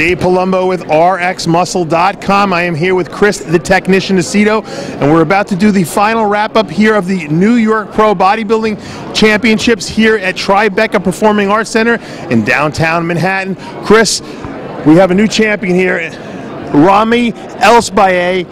Dave Palumbo with RxMuscle.com. I am here with Chris, the technician Aceto, and we're about to do the final wrap-up here of the New York Pro Bodybuilding Championships here at Tribeca Performing Arts Center in downtown Manhattan. Chris, we have a new champion here, Ramy Elsbaye,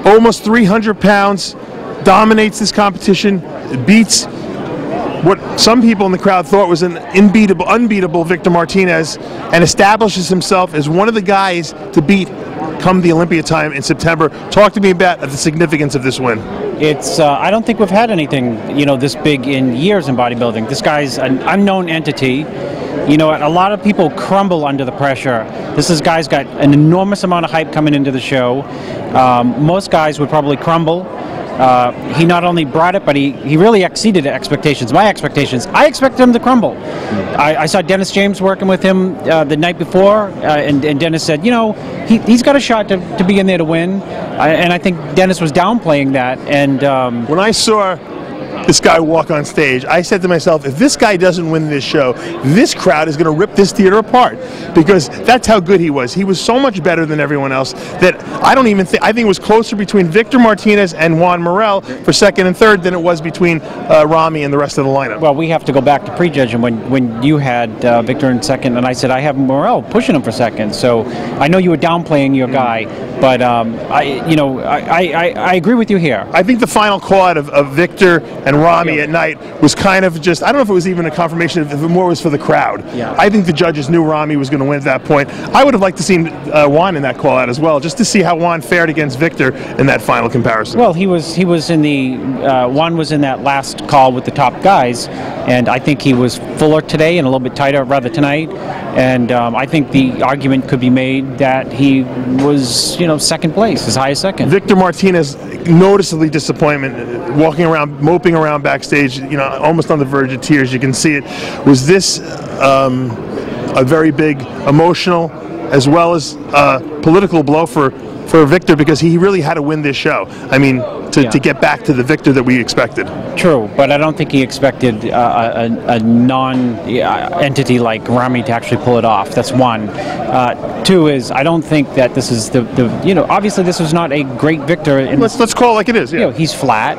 almost 300 pounds, dominates this competition, beats what some people in the crowd thought was an unbeatable Victor Martinez, and establishes himself as one of the guys to beat come the Olympia time in September. Talk to me about the significance of this win. It's I don't think we've had anything this big in years in bodybuilding. This guy's an unknown entity. A lot of people crumble under the pressure. This guy's got an enormous amount of hype coming into the show. Most guys would probably crumble. He not only brought it, but he really exceeded expectations. My expectations. I expected him to crumble. I saw Dennis James working with him the night before, and Dennis said, he's got a shot to be in there to win. And I think Dennis was downplaying that. And when I saw this guy walk on stage, I said to myself, if this guy doesn't win this show, this crowd is going to rip this theater apart, because that's how good he was. He was so much better than everyone else that I think it was closer between Victor Martinez and Juan Morel for second and third than it was between Ramy and the rest of the lineup. Well, we have to go back to prejudging when you had Victor in second, and I said I have Morel pushing him for second. So I know you were downplaying your guy, but I agree with you here. I think the final call out of Victor and Ramy at night was kind of just, I don't know if it was even a confirmation, if it more was for the crowd. Yeah. I think the judges knew Ramy was going to win at that point. I would have liked to see Juan in that call out as well, just to see how Juan fared against Victor in that final comparison. Well, he was in the Juan was in that last call with the top guys, and I think he was fuller today and a little bit tighter rather tonight. And I think the argument could be made that he was, second place, as high as second. Victor Martinez, noticeably disappointment, walking around, moping around backstage, almost on the verge of tears. You can see it. Was this a very big emotional as well as political blow for Victor, because he really had to win this show? I mean, to get back to the Victor that we expected. True, but I don't think he expected a non-entity like Ramy to actually pull it off. That's one. Two is, I don't think that this is obviously this was not a great Victor. Let's call it like it is. Yeah. He's flat,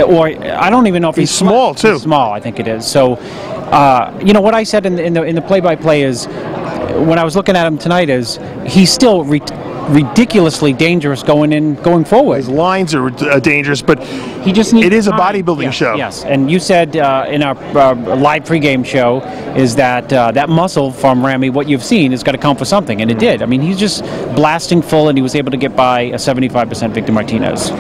or I don't even know if he's small too. He's small, I think it is. So, what I said in the play-by-play is, when I was looking at him tonight, is he's still ridiculously dangerous going forward. His lines are dangerous, but he just needs it is a bodybuilding show. Yes, and you said in our live pregame show is that that muscle from Ramy, what you've seen, has got to count for something, and it did. I mean, he's just blasting full, and he was able to get by a 75% Victor Martinez.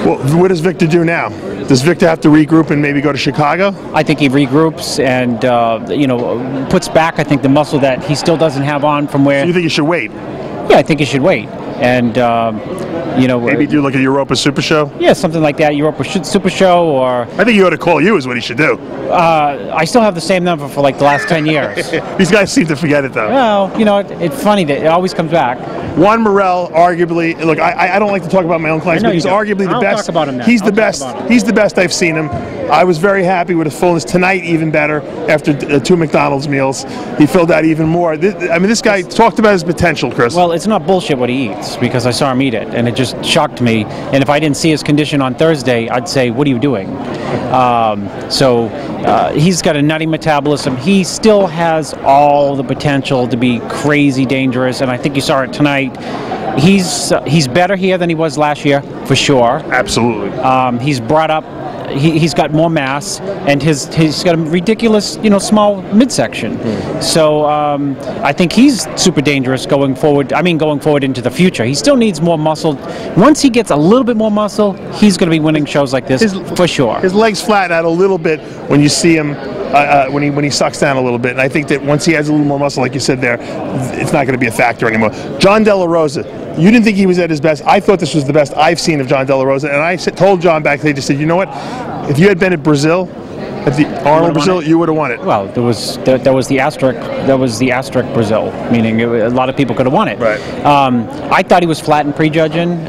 Well, what does Victor do now? Does Victor have to regroup and maybe go to Chicago? I think he regroups and puts back, I think, the muscle that he still doesn't have on from where. So you think he should wait? Yeah, I think he should wait, and maybe do like a Europa Super Show. Yeah, something like that. Europa Super Show, or I think he ought to call you. Is what he should do. I still have the same number for like the last 10 years. These guys seem to forget it though. Well, it's funny that it always comes back. Juan Morel, arguably, look, I don't like to talk about my own clients, but he's arguably the best. Talk about him now. He's the best. He's the best I've seen him. I was very happy with his fullness tonight, even better after 2 McDonald's meals. He filled out even more. This guy talked about his potential, Chris. Well, it's not bullshit what he eats, because I saw him eat it, and it just shocked me. And if I didn't see his condition on Thursday, I'd say, "What are you doing?" He's got a nutty metabolism. He still has all the potential to be crazy dangerous, and I think you saw it tonight. He's better here than he was last year, for sure. Absolutely. He's brought up. He's got more mass, and he's got a ridiculous, small midsection. So I think he's super dangerous going forward. I mean, going forward into the future. He still needs more muscle. Once he gets a little bit more muscle, he's going to be winning shows like this for sure. His legs flatten out a little bit when you see him. When he sucks down a little bit, and I think that once he has a little more muscle, like you said there, it's not going to be a factor anymore. John De La Rosa, you didn't think he was at his best. I thought this was the best I've seen of John De La Rosa, and I told John back then, just said, you know what, if you had been at Brazil, at the Arnold Brazil, you would have won it. Well, there was the asterisk Brazil, meaning a lot of people could have won it. Right. I thought he was flat in prejudging.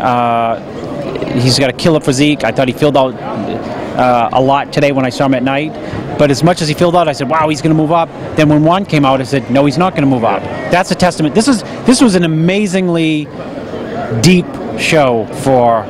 He's got a killer physique. I thought he filled out a lot today when I saw him at night. But as much as he filled out, I said, wow, he's going to move up. Then when Juan came out, I said, no, he's not going to move up. That's a testament. This was an amazingly deep show for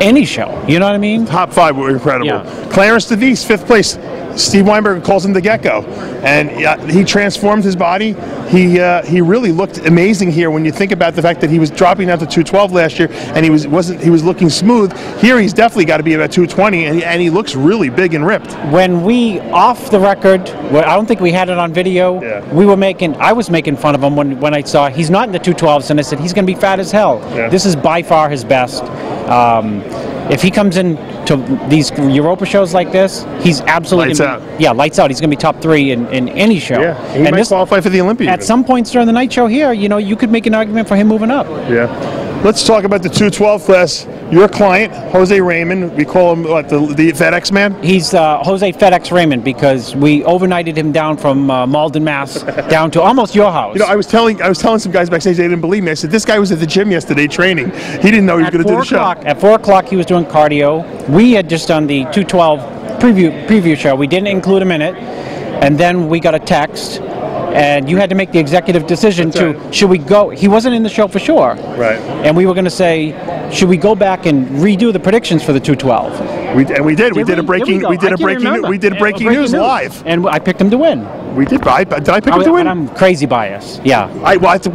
any show. You know what I mean? Top 5 were incredible. Yeah. Clarence DeVries, 5th place. Steve Weinberg calls him the Gecko, and he transformed his body. He really looked amazing here when you think about the fact that he was dropping down to 212 last year, and he was looking smooth. Here he's definitely got to be about 220, and he looks really big and ripped. When we off the record, I don't think we had it on video. Yeah. I was making fun of him when I saw he's not in the 212s, and I said he's going to be fat as hell. Yeah. This is by far his best. If he comes in to these Europa shows like this, he's absolutely lights out. Yeah, lights out. He's going to be top 3 in any show. Yeah, he might qualify for the Olympia. At some points during the night show here, you could make an argument for him moving up. Yeah. Let's talk about the 212 class. Your client, Jose Raymond, we call him what, the FedEx man? He's Jose FedEx Raymond because we overnighted him down from Malden, Mass, down to almost your house. I was telling some guys backstage, they didn't believe me. I said, this guy was at the gym yesterday training. He didn't know he was going to do the show. At 4 o'clock, he was doing cardio. We had just done the 212 preview show. We didn't include him in it. And then we got a text. And you had to make the executive decision should we go? He wasn't in the show for sure. Right. And we were going to say, should we go back and redo the predictions for the 212? We did. We did a breaking news live. And I picked him to win. We did. Did I pick him to win? And I'm crazy biased. Yeah.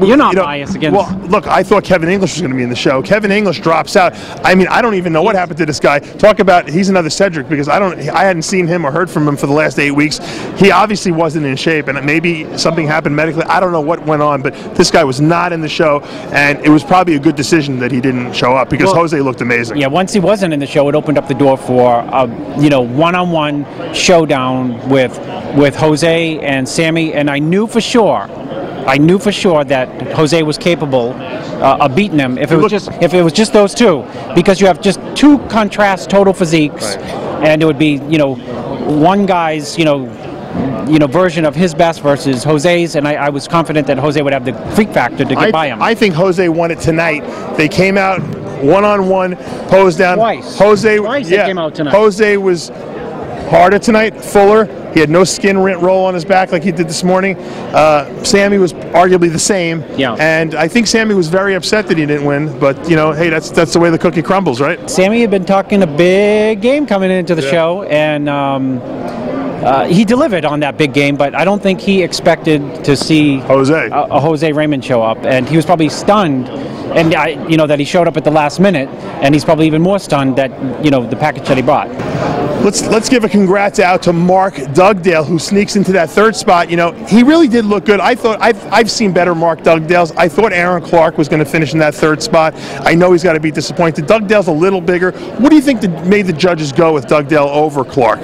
You're not biased against. Well, look, I thought Kevin English was going to be in the show. Kevin English drops out. I mean, I don't even know what happened to this guy. Talk about he's another Cedric because I hadn't seen him or heard from him for the last 8 weeks. He obviously wasn't in shape, and maybe something happened medically. I don't know what went on, but this guy was not in the show, and it was probably a good decision that he didn't show up because Jose looked amazing. Yeah, once he wasn't in the show, it opened up the door for a one-on-one showdown with Jose and Sammy, and I knew for sure that Jose was capable of beating him if it was just those two, because you have just 2 contrast total physiques, and it would be one guy's version of his best versus Jose's, and I was confident that Jose would have the freak factor to get by him. I think Jose won it tonight. They came out one-on-one, posed down. Twice they came out tonight. Jose was harder tonight, fuller. He had no skin roll on his back like he did this morning. Sammy was arguably the same. Yeah. And I think Sammy was very upset that he didn't win. But, hey, that's the way the cookie crumbles, right? Sammy had been talking a big game coming into the show, and he delivered on that big game, but I don't think he expected to see a Jose Raymond show up. And he was probably stunned, and that he showed up at the last minute, and he's probably even more stunned that, the package that he brought. Let's give a congrats out to Mark Dugdale, who sneaks into that 3rd spot. He really did look good. I thought I've seen better Mark Dugdales. I thought Aaron Clark was going to finish in that 3rd spot. I know he's got to be disappointed. Dugdale's a little bigger. What do you think that made the judges go with Dugdale over Clark?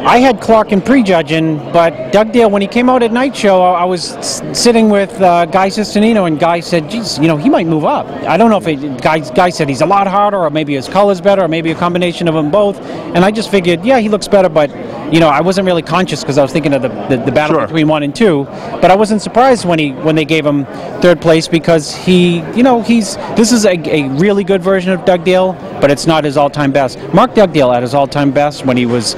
I had Clark in prejudging, but Dugdale, when he came out at night show, I was sitting with Guy Sistanino, and Guy said, geez, he might move up. I don't know if Guy said he's a lot harder, or maybe his color's better, or maybe a combination of them both. And I just figured, yeah, he looks better, but I wasn't really conscious because I was thinking of the battle between 1 and 2. But I wasn't surprised when they gave him 3rd place, because this is a really good version of Dugdale, but it's not his all-time best. Mark Dugdale at his all-time best when he was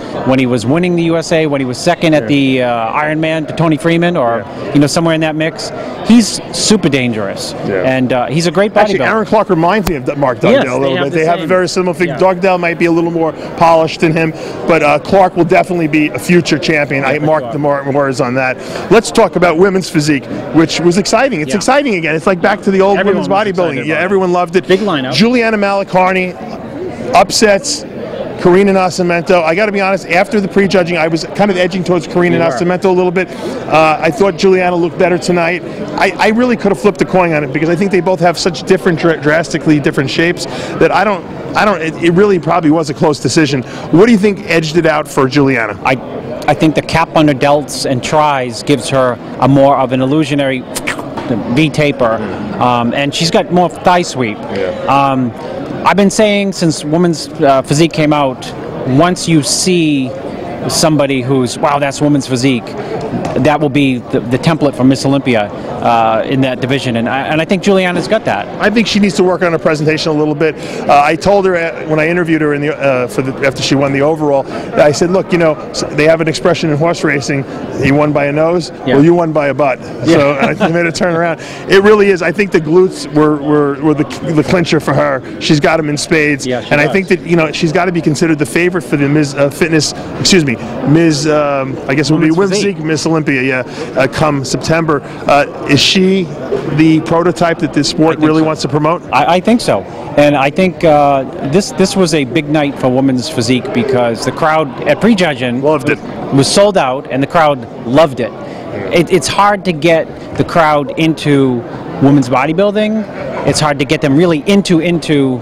winning the USA, when he was 2nd at the Ironman to Tony Freeman, or somewhere in that mix. He's super dangerous, and he's a great bodybuilder. Actually, Aaron Clark reminds me of Mark Dugdale a little bit. They have a very similar figure. Yeah. Dugdale might be a little more polished than him, but Clark will definitely be a future champion. I marked the words on that. Let's talk about women's physique, which was exciting. It's exciting again. It's like back to the old women's bodybuilding. Yeah, everyone loved it. Big lineup. Juliana Malacarni upsets Karina Nascimento. I got to be honest, after the prejudging, I was kind of edging towards Karina Nascimento a little bit. I thought Juliana looked better tonight. I really could have flipped the coin on it, because I think they both have such different, drastically different shapes that it really probably was a close decision. What do you think edged it out for Juliana? I think the cap on her delts and tries gives her a more of an illusionary V taper, and she's got more thigh sweep. Yeah. I've been saying since women's physique came out, once you see somebody who's, wow, that's women's physique, that will be the template for Miss Olympia in that division, and I think Juliana's got that. I think she needs to work on her presentation a little bit. I told her when I interviewed her in the after she won the overall, I said, look, you know, they have an expression in horse racing: you won by a nose, well, you won by a butt. So I made her turn around. It really is. I think the glutes were the clincher for her. She's got them in spades, and I think that, you know, she's got to be considered the favorite for the Ms. I guess it would be Women's Physique Miss Olympia, come September. Is she the prototype that this sport really wants to promote? I think so, and I think this was a big night for women's physique because the crowd at prejudging loved it. Was sold out, and the crowd loved it. It's hard to get the crowd into women's bodybuilding. It's hard to get them really into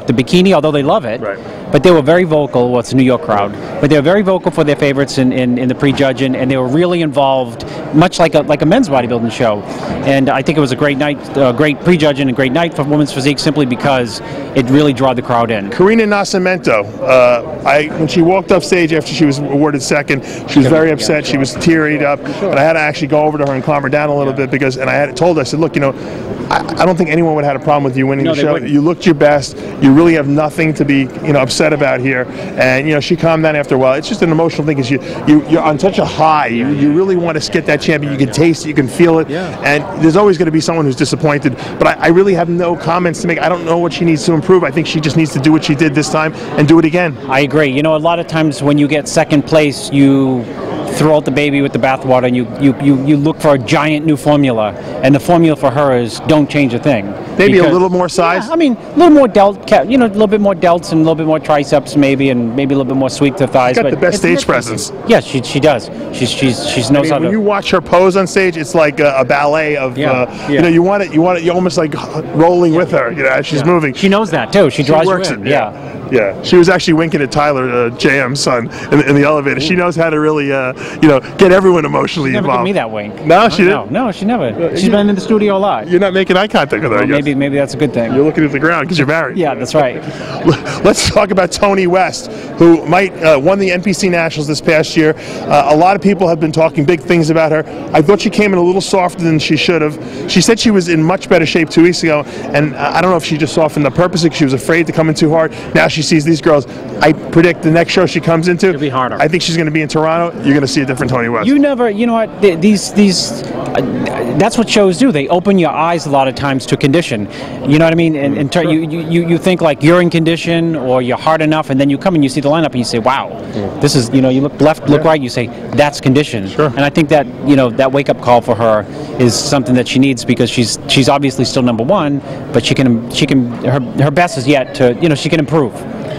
the bikini, although they love it. Right. But they were very vocal. Well, it's a New York crowd, but they were very vocal for their favorites in the prejudging, and they were really involved, much like a men's bodybuilding show. And I think it was a great night, great prejudging, and great night for women's physique, simply because it really drew the crowd in. Karina Nascimento, when she walked off stage after she was awarded second, she was very upset. She was tearied up, and I had to actually go over to her and calm her down a little bit because, and I had told her, I said, look, you know, I don't think anyone would have had a problem with you winning the show. Wouldn't. You looked your best. You really have nothing to be, you know, upset about here. And, you know, she calmed down after a while. It's just an emotional thing because you're on such a high. You really want to get that champion. You can taste it. You can feel it. And there's always going to be someone who's disappointed. But I really have no comments to make. I don't know what she needs to improve. I think she just needs to do what she did this time and do it again. I agree. You know, a lot of times when you get second place, you throw out the baby with the bathwater, and you look for a giant new formula, and the formula for her is don't change a thing. Maybe a little more size. Yeah, I mean, a little more a little bit more delts and a little bit more triceps, maybe, and maybe a little bit more sweep to thighs. She's got the best stage presence. Yes, she does. She knows how to. When you watch her pose on stage, it's like a ballet of you know, you want it. You're almost like rolling with her. You know, as she's moving. She knows that too. She draws works you in. it. Yeah. She was actually winking at Tyler, JM's son, in the elevator. She knows how to really, you know, get everyone emotionally Never involved. give me that wink. No, she didn't. No, she never. She's been in the studio a lot. You're not making eye contact with her. Well, maybe that's a good thing. You're looking at the ground because you're married. Yeah, that's right. Let's talk about Toni West, who won the NPC Nationals this past year. A lot of people have been talking big things about her. I thought she came in a little softer than she should have. She said she was in much better shape 2 weeks ago, and I don't know if she just softened the purpose because she was afraid to come in too hard. Now she sees these girls. I predict the next show she comes into, it'll be harder. I think she's going to be in Toronto. You're going to see a different Toni West. You know what? That's what shows do. They open your eyes a lot of times to condition. You know what I mean? And you think like you're in condition or you're hard enough, and then you come and you see the lineup and you say, wow, this is, you know, you look left, look right, you say, that's condition. Sure. And I think that, you know, that wake up call for her is something that she needs because she's obviously still number one, but her best is yet to, you know, she can improve.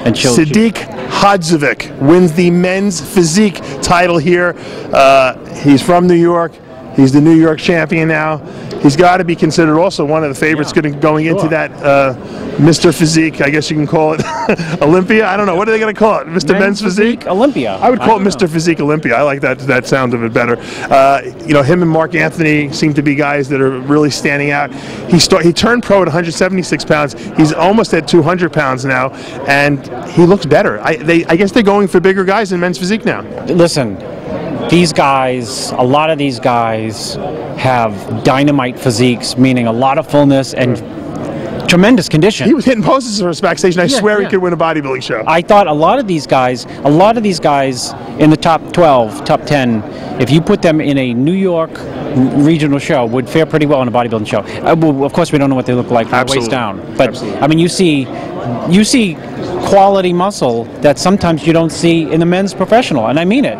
And Sadiq Hadzovic wins the men's physique title here. He's from New York. He's the New York champion now. He's got to be considered also one of the favorites going into that Mr. Physique, I guess you can call it Olympia. I don't know. What are they going to call it? Mr. Men's Physique? Olympia. I would call it Mr. Physique Olympia. I like that sound of it better. You know, him and Mark Anthony seem to be guys that are really standing out. He turned pro at 176 pounds. He's almost at 200 pounds now, and he looks better. I guess they're going for bigger guys in men's physique now. Listen. These guys, a lot of these guys have dynamite physiques, meaning a lot of fullness and tremendous condition. He was hitting poses for us backstage, and I swear he could win a bodybuilding show. I thought a lot of these guys in the top 12, top 10, if you put them in a New York regional show, would fare pretty well in a bodybuilding show. Well, of course, we don't know what they look like from the waist down, but I mean, you see quality muscle that sometimes you don't see in the men's professional, and I mean it.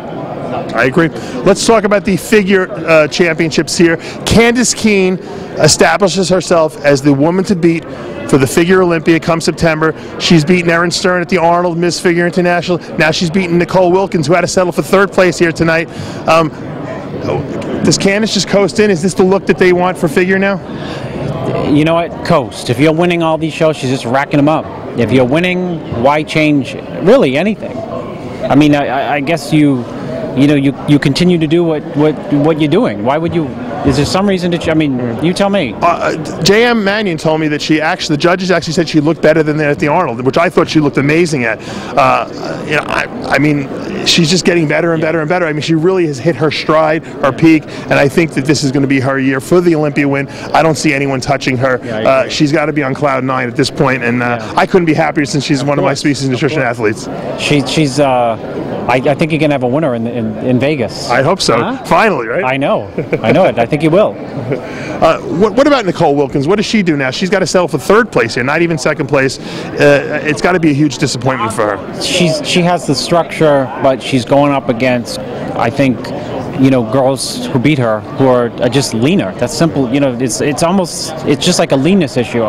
I agree. Let's talk about the figure championships here. Candace Kean establishes herself as the woman to beat for the Figure Olympia come September. She's beaten Erin Stern at the Arnold Miss Figure International. Now she's beaten Nicole Wilkins, who had to settle for third place here tonight. Does Candace just coast in? Is this the look that they want for figure now? You know what? Coast. If you're winning all these shows, she's just racking them up. If you're winning, why change really anything? I mean, I guess you continue to do what you're doing. Why would you Is there some reason to? I mean, you tell me. J.M. Mannion told me that the judges actually said she looked better than at the Arnold, which I thought she looked amazing at. You know, I mean, she's just getting better and better and better. I mean, she really has hit her stride, her peak, and I think that this is going to be her year for the Olympia win. I don't see anyone touching her. Yeah, she's got to be on cloud 9 at this point, and I couldn't be happier since she's one of my species nutrition athletes. She's. I think you're going to have a winner in Vegas. I hope so. Huh? Finally, right? I know. I know it. I think you will. What about Nicole Wilkins? What does she do now? She's got to settle for 3rd place here, not even 2nd place. It's got to be a huge disappointment for her. She has the structure, but she's going up against, I think, you know, girls who beat her who are just leaner. That's simple. You know, it's just like a leanness issue.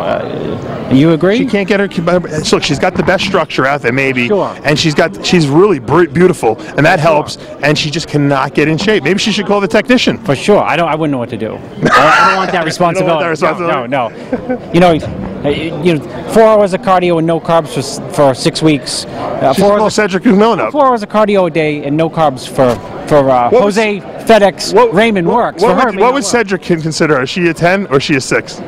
You agree? She can't get her. Look, she's got the best structure out there, maybe, sure. And she's really beautiful, and that helps. And she just cannot get in shape. Maybe she should call the technician. For sure. I wouldn't know what to do. I don't want that responsibility. You don't want that responsibility? No. You know, 4 hours of cardio and no carbs for 6 weeks. 4 hours. Cedric McMillan. 4 hours of cardio a day and no carbs for Jose FedEx Raymond works. What would Cedric consider her? Is she a 10 or is she a 6?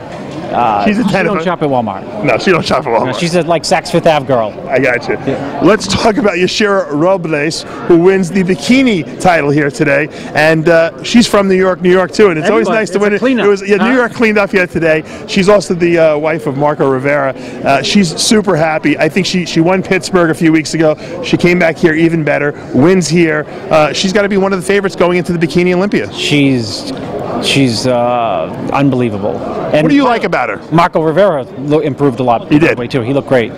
She's a 10. She don't shop at Walmart. No, she don't shop at Walmart. No, she's a like Saks Fifth Ave girl. I got you. Yeah. Let's talk about Yashira Robles, who wins the Bikini title here today, and she's from New York too. And it's always nice to win it. It was New York cleaned up here today. She's also the wife of Marco Rivera. She's super happy. I think she won Pittsburgh a few weeks ago. She came back here even better. Wins here. She's got to be one of the favorites going into the Bikini Olympia. She's unbelievable. And what do you like about her? Marco Rivera improved a lot. He did. Way too. He looked great.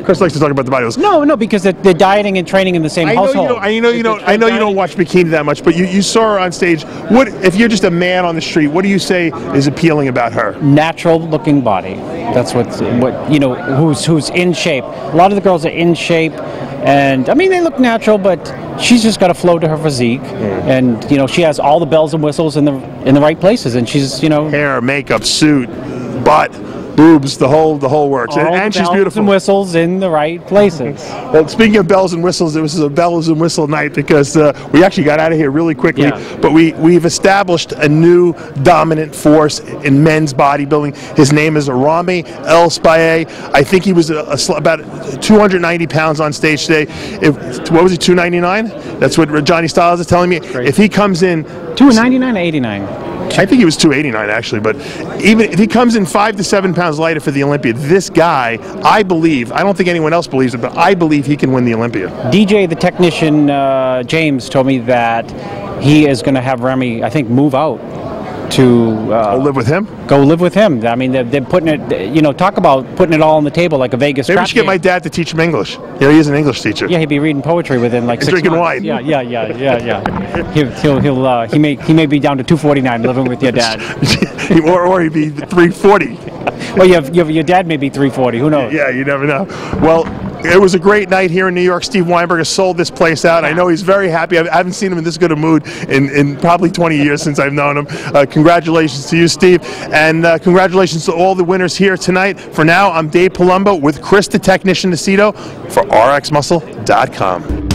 Chris likes to talk about the bodybuilders. No, because they're dieting and training in the same household. I know you don't watch Bikini that much, but you saw her on stage. What if you're just a man on the street? What do you say is appealing about her? Natural-looking body. That's what you know. Who's in shape. A lot of the girls are in shape. And I mean, they look natural, but she's just got a flow to her physique, and you know, she has all the bells and whistles in the right places, and she's, you know, hair, makeup, suit, butt, boobs, the whole works, and she's beautiful. Bells and whistles in the right places. Well, speaking of bells and whistles, it was a bells and whistle night because we actually got out of here really quickly. Yeah. But we've established a new dominant force in men's bodybuilding. His name is Rami El Spaye. I think he was about 290 pounds on stage today. What was he, 299? That's what Johnny Styles is telling me. Great. If he comes in 299 or 89. I think he was 289 actually, but even if he comes in 5 to 7 pounds lighter for the Olympia, this guy, I don't think anyone else believes it, but I believe he can win the Olympia. DJ, the technician, James, told me that he is going to have Remy, I think, move out to live with him. Go live with him. I mean, they're putting it. You know, talk about putting it all on the table like a Vegas. Maybe we should get my dad to teach him English. Yeah, he is an English teacher. Yeah, he'd be reading poetry within like 6 drinking months. wine. Yeah. He may be down to 249 living with your dad. or he'd be 340. Well, your dad may be 340. Who knows? Yeah, you never know. Well, it was a great night here in New York. Steve Weinberg has sold this place out. I know he's very happy. I haven't seen him in this good a mood in probably 20 years since I've known him. Congratulations to you, Steve, and congratulations to all the winners here tonight. For now, I'm Dave Palumbo with Chris the Technician Aceto for RxMuscle.com.